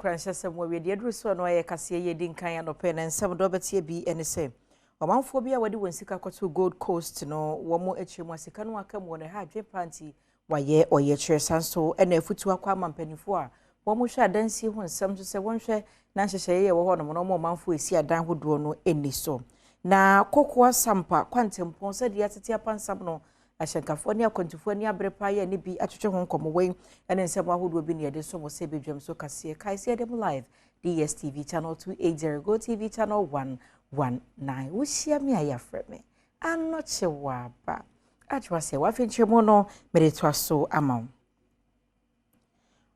Cransham where we did so no air Cassia Dinkan and Open and some Dobetia be any same. Omanphobia wadi when Sika to Gold Coast no one more Echimasikan come when a hard panty why ye or ye chair sanso and a foot to a quam penny for. One more shall then see when some to say one share Nancy say or one no more manful see a down would draw no any so. Na Cocoa Sampa, Quantum Ponsa, the Atatia Pansabno. California, Contifonia, Brepaya, and be at home come away, and then someone who will be near the Somo Sabi Jam so Cassia Kaisia them live. DSTV channel 280, Go TV channel 119. We share me a friend me. I'm not sure what, but I was say, what finch mono, made it was so amount.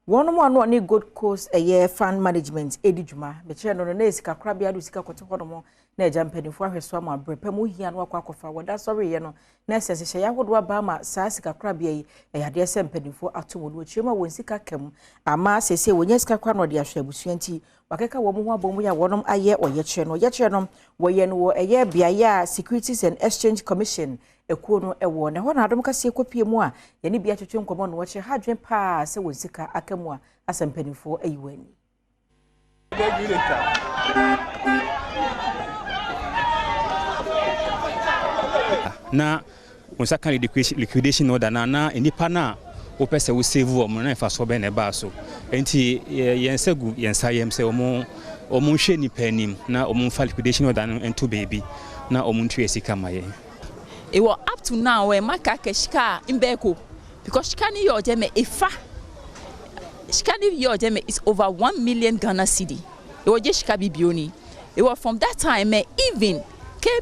One more no Gold Coast a year fund management, Edijuma, the channel on the Nesca Crabia, Lucica Cotopomo. Na jampeni fo ahweso ama brepe mu hia no akwakofa wada sorry ye no na sese ya hodo aba ma saa sika krabia yi yade se mpenifo atomo no chima won sika kam ama sese wonya sika kwa no de ahwe abusuanti wakeka wo mu ho abomu ya wonom aye oye che no wo ye no wo eye bia ya Securities and Exchange Commission ekuo no ewo na ho na adom kase kopie mu a ye ne bia twetwe nkomo no wo che hadwen pa se won sika akamu a asempenifo ayiwani na onsa kan liquidation order na enipa na opese wo save wo mo na fa so be na ba so enti yensegu yensa yemse omo hwe ni panim na omo fa liquidation order no ento baby na omo ntu esika maye it was up to now when maka keshika imbeko because shikani yo jeme efa shikani yo jeme is over 1 million Ghana cedi it was just shika bibioni it was from that time even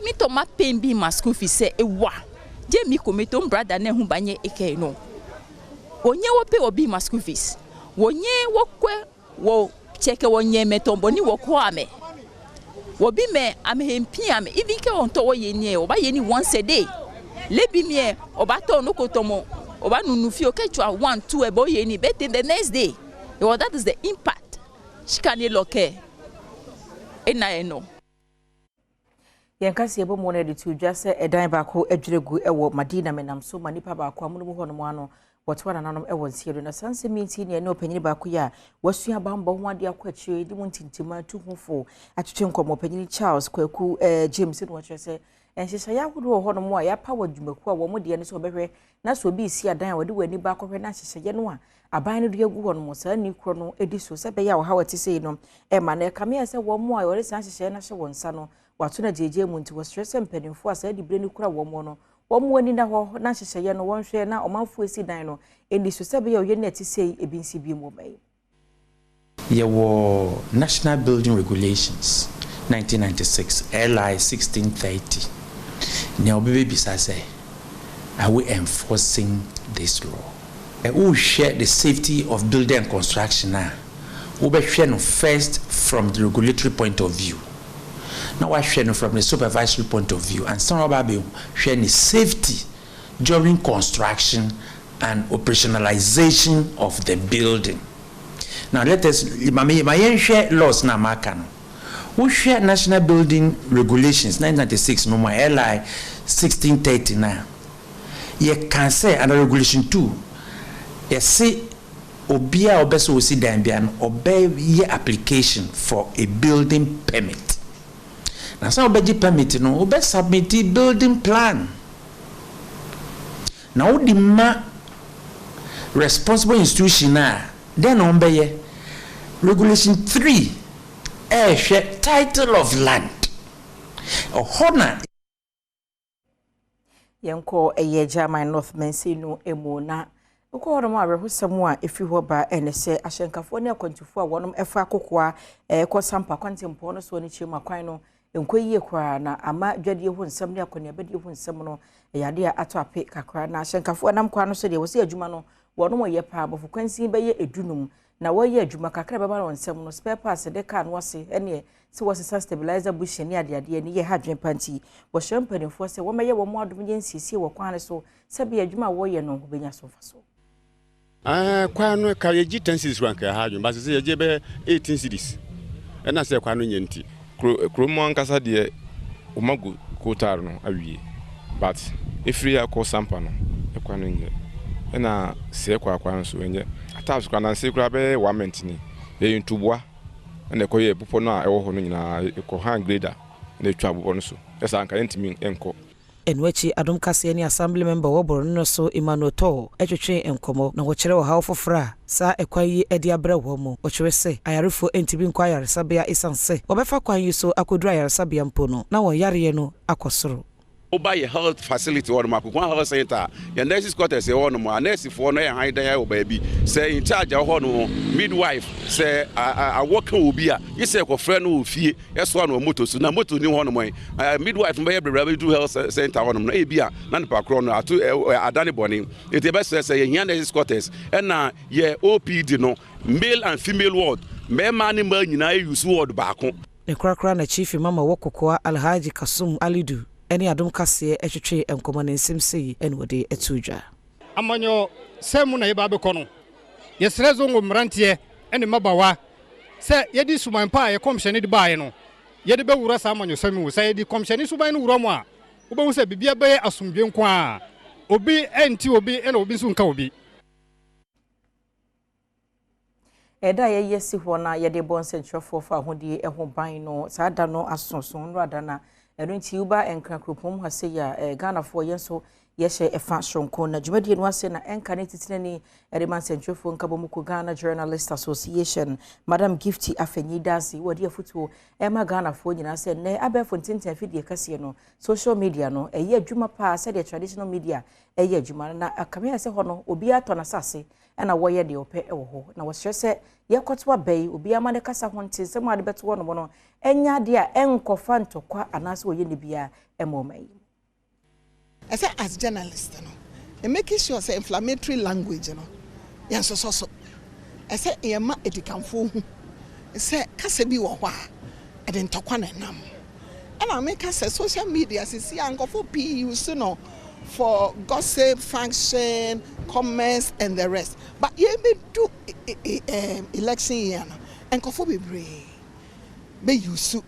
me to ma pay be my school fees say ewa je mi kometo brother na hu banye eke no onye wo pay obi my school fees wonye wo kwe wo cheke wonye metombo ni wo ko ame wo bi me ame hempi ame even ke on to wo ye ni e wo ba ye ni once a day lebi mi e oba to no kotomo oba nunu fi o ke twa 1 2 e bo ye ni but the next day that is the impact shikani loke eno Yankasi ebo mo na de tu dwa se edan baako adwiregu ewo Madina menam so manipa baako amunum ho no mo ano wotwa nanom ewo nsiero na sanse minti ne opanyini baako ya wasua bambo ho ade akwachi di mu ntintima tuhufo atwetwe nkomo opanyini Charles Kwaku James no wachwe se enhyehye ya hodo ho no mo a ya pa wadwumaku a wo mo de ne so behwe na so bi isi adan a wode wani ba akɔhwe na hyehye no a aban no de agu ho no mo sa ni kro no edi so se be ya wo ha wate sei no e ma na kame ya se wo mo a wore san hyehye na hye wonsa no watuna jeje mu nti wo stress mpanimfo asa di bre ni kura wo mo no wo mo ani na ho na hyehye no wonhwe na omanfo esi dan no eni so se be ya oye na ti sei ebinsi bi mo mai ye wo National Building Regulations 1996 LI 1630 now baby say are we enforcing this law who share the safety of building and construction now who be share first from the regulatory point of view. Now I share from the supervisory point of view, and some about sharing safety during construction and operationalization of the building. Now let us my share laws na makano. We share National Building Regulations 1996 no my LI 1639. You can say under regulation 2. You see obia obeso osi dan bia no obey ye application for a building permit. Now some obey permit no obey submit building plan. Now the responsible institution then obey regulation 3 title of land or honor yanko eye German North Mensino emona uko hono ma rehusemu a efi ho ba enese ahyenkafo ne akwantufo a wonom efa akokoa ko sampa kwantempo no so ni chima kwan no enkoyie kwa na ama dwade ho nsem ne akonia bade ho nsem no yade a ato ape kakra na ahyenkafo nam kwa no so de wo se adwuma no wonom ye pa abofo kwansin be ye edunum na wo ye adwuma kakra be ba no nsem no spare parts de ka no wose ene se wo se stabilizer bushie ne ade ne ye hadwen panti wo hwempanifo se wo meye wo mo adom ye nsiesie wo kwan so se be adwuma wo ye no benya so fa so kwano ka ye 10 cities ranka ha adwuma ba se ye je be 18 cities na se kwano nyenti kromo ankasa de umagu kotar no awie but efiri akọ sampa no kwano nye na se kwa so enye ataps kwa na se kura be 1 minute ni e ntubua na ekoye popo no a ewo ho no nyina eko hand grader na etwa popo no so esa anka ntimi enko Enwechi Adom kase ni assembly member woboro no so Emmanuel To etwetwe enkomo na wo kire wo hawo fofora sa ekwan yi edi abra wo mu wo kire se ayarefo entibi nkwa ayaresabea isanse obefa kwan yi so akodu ayaresabea mpo no na wo yare no akosoro Oba ye health facility or Makukwan health center, your nurses quarters, your own, nurse for no hide there, baby. Say in charge of hono, midwife, say a worker will be a, you say a friend who fee, yes, one or motor, so no motor new one way. Midwife may be able to do health center on Abia, Nanpacron, to Adani Bonnie. It's the best say, young nurses quarters, and now ye OPD no, male and female ward, mere man in Merlin, use ward back home. The cracker na chief mama Wokokoa Alhaji Kasum Alidu. Any Adom kase etwetwe enkomo ne nsem sei enwode etudwa amanyo semu na yeba bekono yesrezo ngomrantie ene mabawa se yedi suman pa ye komhye di baaye no yedi be wura sa amanyo semu se yedi komhye suban no wura mu a wo be hu se bibia be asomdwe nko a obi enti obi ene obi nso nka obi Eda ye yesi ho na yede bon sentrofo fa hodie eho ban no sa da no asonson no adana eno nti uba enka kropom ha se ya Ghana fo yenso yehye efa shonko na dwumadie no ase na enka ne titinani Ereman sentrofo nka bomuko Ghana Journalist Association Madam Gifty Afenyidazi wodi afutuo ema Ghana fo nyina se ne abefo ntintin afidie kase no social media no eye adwuma pa se the traditional media eye adwuma na akame se ho no obi ato na sase ena wo ye de ope ewo ho na wo stresse ye kotwa bay obi ama ne kasa ho ntin se ma de beto wo no enya de a enkofa ntokwa anase wo ye ne bia emomai as journalist no and making sure say inflammatory language no yan so ese e ma edikanfo hu ese kasa bi wo ho a ede ntokwa na nam and I make say social media see ankofo p use no for gossip, function, comments, and the rest. But you may do election year and coffee be used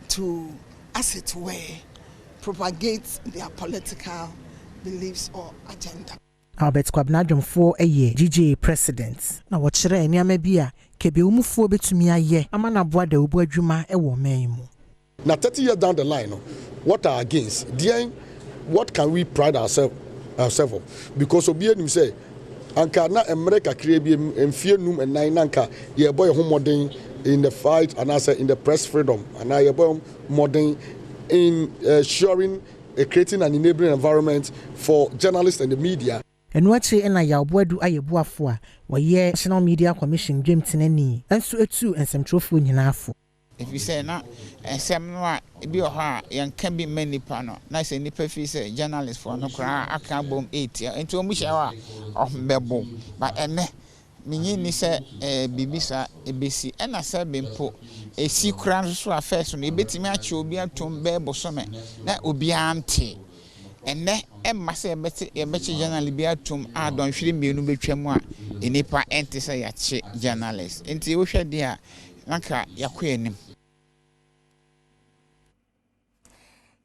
to as it were propagate their political beliefs or agenda. Albert Kwabnadjom for a year, GJ president. Na wachere eni amebia kebe umufo betumi aye amana boa de ubo adwuma e wo maimu. Now 30 years down the line, what are against? What can we pride ourselves of? Because obi say anka na America create emfie num and nine anka ye boy home modern in the fight and I say in the press freedom and I boy modern in ensuring creating an enabling environment for journalists and the media. And what say na ya oboadu ayebuafo a woye National Media Commission dwemtenani enso etu ensemtrofo nyinafo. If you say na semwa bi o ha yan can be many pano na say nipa fi say journalist for no kra aka bom 8 enti omu hya wa ohbebo ba ene minyi ni say bibisa ebesi ena say bempo esi kra so affairs no ebetimi ache obi atom bebo so me na obi ante ene emma say ebeche journalist bi atom adon hwire mienu betwam a enipa ente say yache journalist enti wo hwe dia naka yakoenim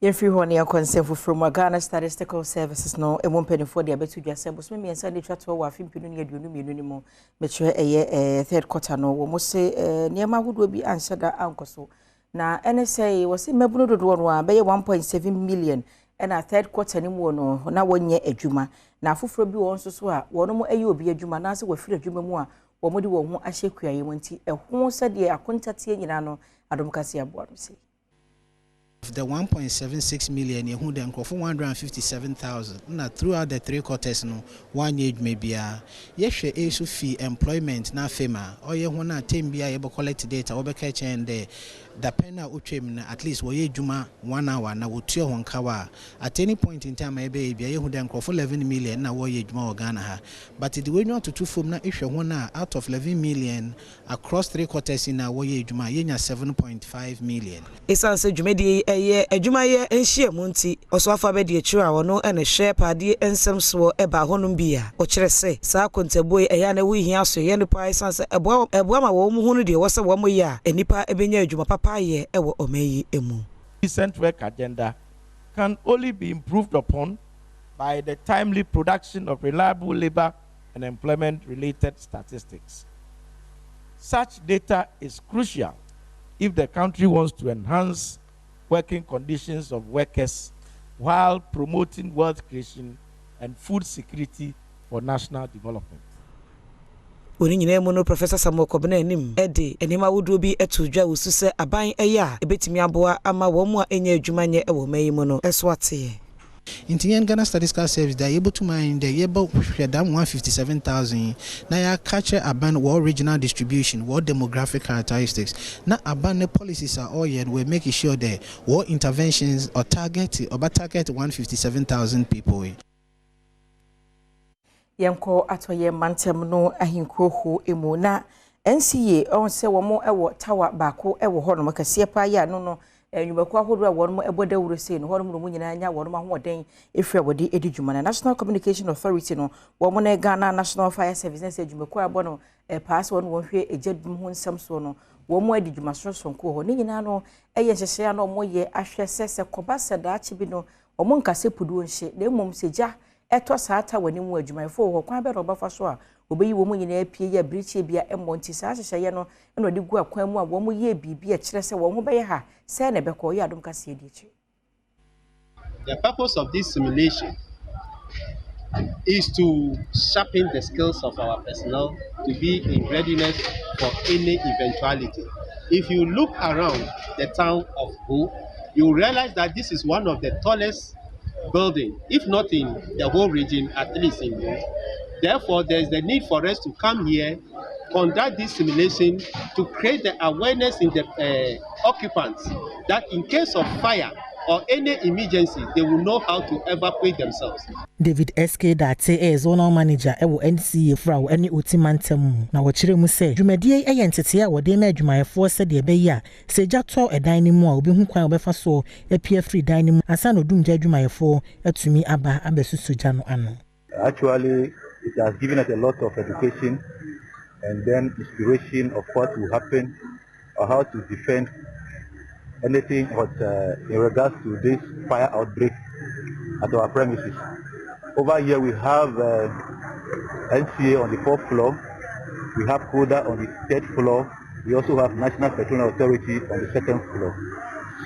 Yefri honi ya konsefu from Ghana Statistical Services no emompeni for the abetu dwasebo so me ensa de twato wa afimpinu ne aduonu mienu ni mo metre eye third quarter no wo mo se niema hudo bi anhyada ankoso na NSA wo se mabuno dodo no a be 1.7 million na third quarter ni mo no na wonye adwuma na afoforo bi won so a wono mo eye obi adwuma na se wafiri adwuma mu a wo mo de wo ho ahyekua ye monti ehwo se de akontatie nyina no Adom kase aboa no se the 1.76 million you who then for 157,000 na throughout the 3 quarters no 1 year maybe yehwe issue fee employment na fema or ye ho na tembia ye collect data we be catch and the penna utwem na at least we juma 1 hour na wotuo ho nkawa at any point in time ebe bia ye hu then for 11 million na we juma Ghana ha but the way not to form na ehwe ho na out of 11 million across 3 quarters in na we juma ye nya 7.5 million isan se jumedi eye adwuma ye enhie mu nti oso afa be de chira wono ene hwe pade ensem so eba honum bia o kire se sa konteboy eya na wi hia so ye ne pa isan se ebo ma wo mu hunu de wo se wo mo ya enipa ebenya adwuma papa ye ewo omeyi emu. Decent work agenda can only be improved upon by the timely production of reliable labor and employment related statistics. Such data is crucial if the country wants to enhance working conditions of workers while promoting wealth creation and food security for national development. Oni nyina mu no Professor Samuel Kobena anim ede enema wodo bi eto dwa wosu se aban eya ebetimi aboa ama wo mu a enya adwuma nye ewo mayi mu no eso ate. In Ghana Statistical Service, they are able to mind the able 157,000. Now, you capture a band what regional distribution, what demographic characteristics. Now, a band policies are all yet we're making sure that what interventions or target 157,000 people. Yanko atoye mantem no ahinkroho emu na NCA on se wo mo ewo tower baako ewo ho no makase pa ya no enyumaku ahodo a wonmo eboda wuro sei no hono mu nyina nya wonmo ahoden efra wodi edidwuma na National Communication Authority no wo mo na Ghana National Fire Service na se enyumaku abo no pass won hwe ejadum ho nsam so no wo mo edidwuma sonko ho ni nyina no eye hyehye na mo ye ahwe sese koba sada achi bi no wo mo nkase pudu nhye na emom seja eto saata wani mu adwumayefo ho kwa be roba fa so a obeyi wo mu nyina apie ya brichi bia emonti sa hyehye no eno de gu akwan mu a wo mu ye bibia kire se wo ho be ha se na be ko ya Adom kase di chi. The purpose of this simulation is to sharpen the skills of our personnel to be in readiness for any eventuality. If you look around the town of Ho, you realize that this is one of the tallest buildings, if not in the whole region, at least in Ho. Therefore, there is the need for us to come here, conduct this simulation to create the awareness in the occupants that in case of fire or any emergency, they will know how to evacuate themselves. David SK Date zonal manager ewo NCA fra any utimantem na wo kire mu se dwumadie eyentete a wo de ma adwumayefo se de be ya se jato edan ni mu a obi hu kwan obefa so epia free dan ni mu asa no dum adwumayefo atumi aba abesusu ja no ano. Actually, it has given us a lot of education and then inspiration of what will happen or how to defend anything in regards to this fire outbreak at our premises. Over here we have NCA on the 4th floor, we have CODA on the 3rd floor, we also have National Petroleum Authority on the 2nd floor.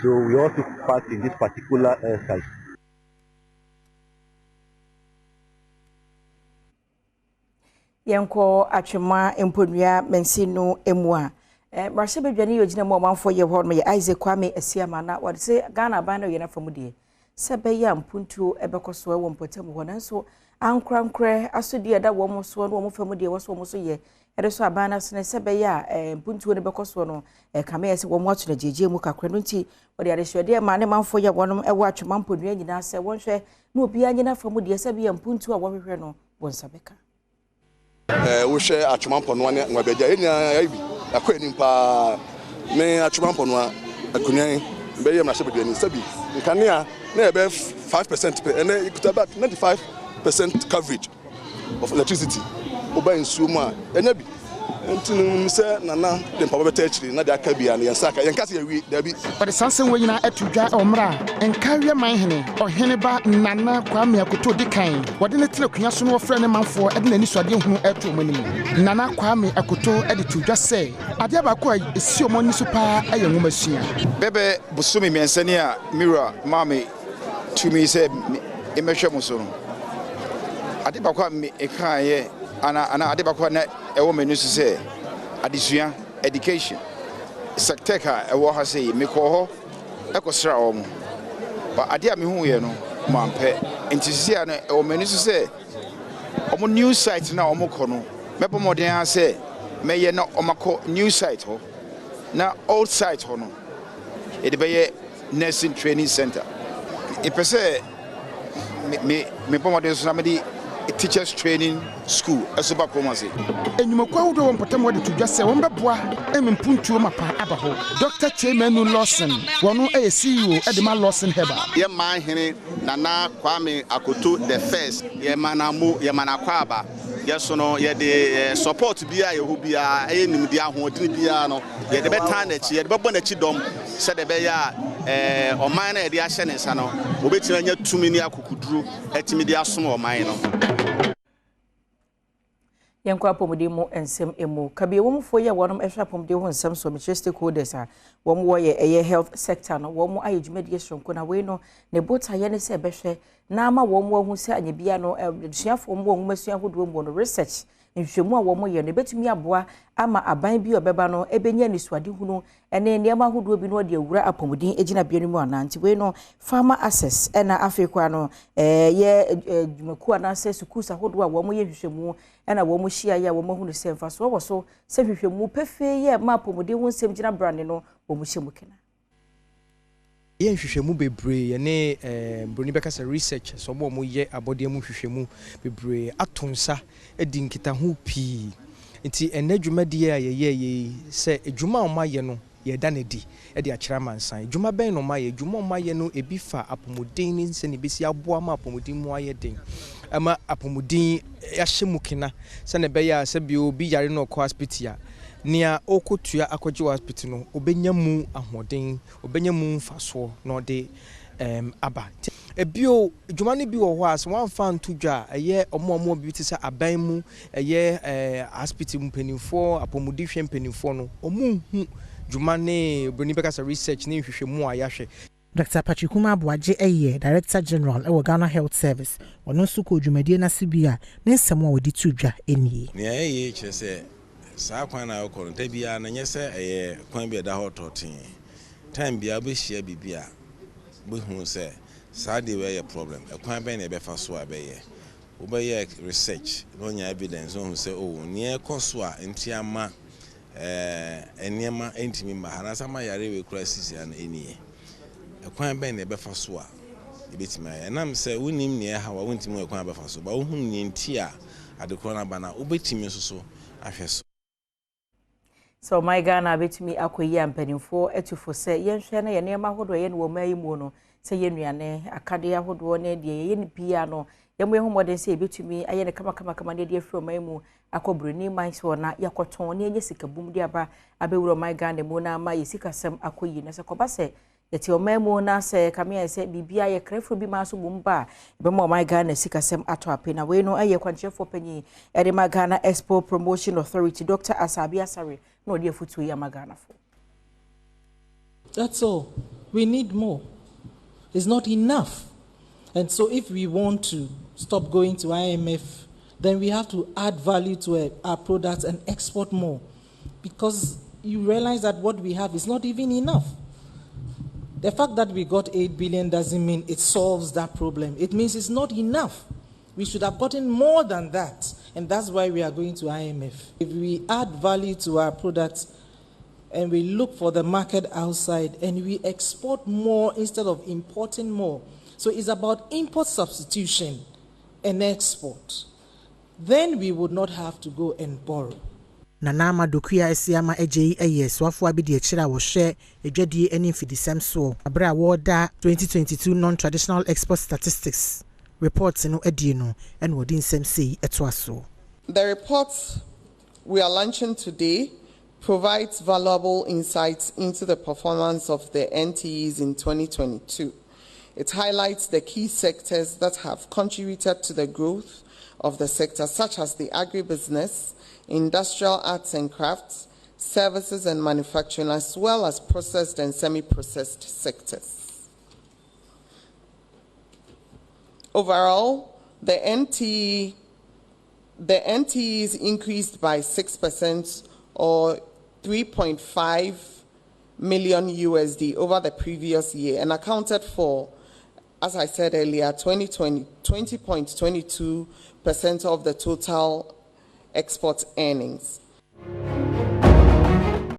So we also part in this particular site. Yanko atwema empodua mensino emua Marse bedwane yogina mo manfo ye ho no ye Isaac Kwame Asiama na wode se Ghana ban na ye na famudie se be ya mpuntu ebekoso e wo mpotem ho nanso ankrankre asodie da wo mo so no wo famudie wo so wo so ye ede so abana so ne se be ya mpuntu ne bekoso no kame ye se wo mo ato na jeje mu kakra no nti wode ade hwede ma ne manfo ye wonom e wo atwema mpodua nyina se won hwe na obi anyina famudie se be ya mpuntu a wo hwehwe no wonsabeka we share atwemampo no ne ngwabeja enya ibi akweni mpa me atwemampo no akunyan be yem na shebe ni sabi nkania na ebe 5% and it about 95% coverage of electricity oba nsuo mu a enya bi ntinu se nana de mpa beta achiri na de aka bia na yensaka yenkase yawi da bi but sansen wanyina atudwa omra enkawe manhene ohene ba nana Kwame Akoto dikan wode ne telekua so no ofre ne manfo ede nani suade hu atu omanim nana Kwame Akoto ede tudwa se ade abako a esi omoni so pa aye nwomasua bebe busumi miensani a mirror mame tumi se emehwe mo so no ade bakwa me ekaye ana ade bakwa na ewo menu so se adesua education secteka ewo ha se mekọ ho ekosra omo ba ade a me hu ye no mampe entisia no ewo menu so se omo new site na omo kọ no mebo moden ha se meye na omako new site ho na old site ho no ede be nursing training center ipese me pomoden so na me di teachers training school asoba komase enyumakwa wodo wonpotem wode tudwa se won beboa empuntuo mapa abaho Dr. Chemenu Lawson wono CEO Edema Lawson Heba ye man hene nana Kwame Akoto the first ye manamo ye manakwaba ye so no ye de support bia ye hu bia enim dia hoodin bia no ye de betan na chi ye de bebo na chi dom se de be ya oman na ye de ahye ne nsa no obetima nya tumi ni akukuduru etimi de asom oman no Yankwa pomode mu ensem emu kabe wo mfo ye wonom ehwa pomode ho nsem so me stakeholders a wo mo ye health sector no wo mo ayedwumadi sonko na we no ne bota ye ne se behwe na ama wo mo hu se anyebia no duafo mo wo masua hodo mo no research nhwemu a wo mo ye ne betumi aboa ama aban bi obeba no ebenya ni suade hunu ene niam ahodo bi no de awura apomodin egina bianu mu ananti we no farmer access ena afrika no ye dwumaku anase sukusa hodo a wo mo ye hwehwemu ena wo mo hia ye wo mo hunu se mfa so wo so se hwehwemu pefe ye ma apomodin ho nsem gina brand no wo mo hyemu kena ye nhwehwemu bebre ye ne broni beka se research so mo ye abode mu hwehwemu bebre atonsa edi nkita ho pi nti enadwumadi a ye se edwuma o maye no ye da na di e de akira mansan edwuma ben no maye edwuma o maye no ebi fa apomodin ni se ne besi aboa ma apomodin mu aye den ama apomodin ya hyemu kena se ne be ya se bi obi yare no ko hospital nia okotua akwaje hospital no obenya mu ahoden obenya mu mfaso no de aba ebio dwuma ne bi wo ho as wan fan tudwa eye omo bi tisa aban mu eye hospital mpanimfo apomodi hwe mpanimfo no omu hu dwuma ne broni beka sa research ne hwehwemu ayahwe Dr. Pachikuma Abuaje eye Director General ewo Ghana Health Service wono su ko dwumadie na sibia ne nsemo wodi tudwa enie ne eye kyese saa kwan na okoro tabia na nyese eye kwan bi da hototin time bia be hia bibia be hu se saa de we problem kwan ben na be fa so abeye wo be ye research no nya evidence hu se ne ekoso a entiama eniema entimi ma hana sama yare we kura sisi an enie kwan ben na be fa so a ebetima ya nam se wonim ne ha wa wontimi kwan be fa so ba wo hu ne ntia adekoro na bana obetimi so ahwe so. So my Ghana betumi akoyi ampanimfo etufo se yenhwe na ye nema hodo ye no wo mayi mu no se yenuane akade ahodo ne de ye ni bia no ye mo ehomode se betumi aye ne kama ne de afro mayi mu akobroni man so na yakoton ne enye sikabum de aba abewuro my Ghana mu na ma ye sikasem akoyi na se koba se yeti o mayi na se kamia se bibia ye krefo bi ma so bumba be mo my Ghana sikasem ato apena we no aye kwanchefo panyi ede my Ghana Expo Promotion Authority Dr. Asabi Asare no dear foot we Magana for. That's all. We need more. It's not enough. And so if we want to stop going to IMF, then we have to add value to our products and export more. Because you realize that what we have is not even enough. The fact that we got 8 billion doesn't mean it solves that problem. It means it's not enough. We should have gotten more than that. And that's why we are going to IMF. If we add value to our products and we look for the market outside and we export more instead of importing more. So it's about import substitution and export. Then we would not have to go and borrow. Nana Madokuya Esiama Eji Eye Swafo Abidi Echira wo share edwadi eni fidisem so abra woda 2022 non-traditional export statistics. Reports no edino and wodin semsi etwaso. The report we are launching today provides valuable insights into the performance of the NTEs in 2022. It highlights the key sectors that have contributed to the growth of the sector, such as the agribusiness, industrial arts and crafts, services and manufacturing, as well as processed and semi-processed sectors. Overall, the NTEs increased by 6% or 3.5 million USD over the previous year and accounted for, as I said earlier, 20.22% of the total export earnings.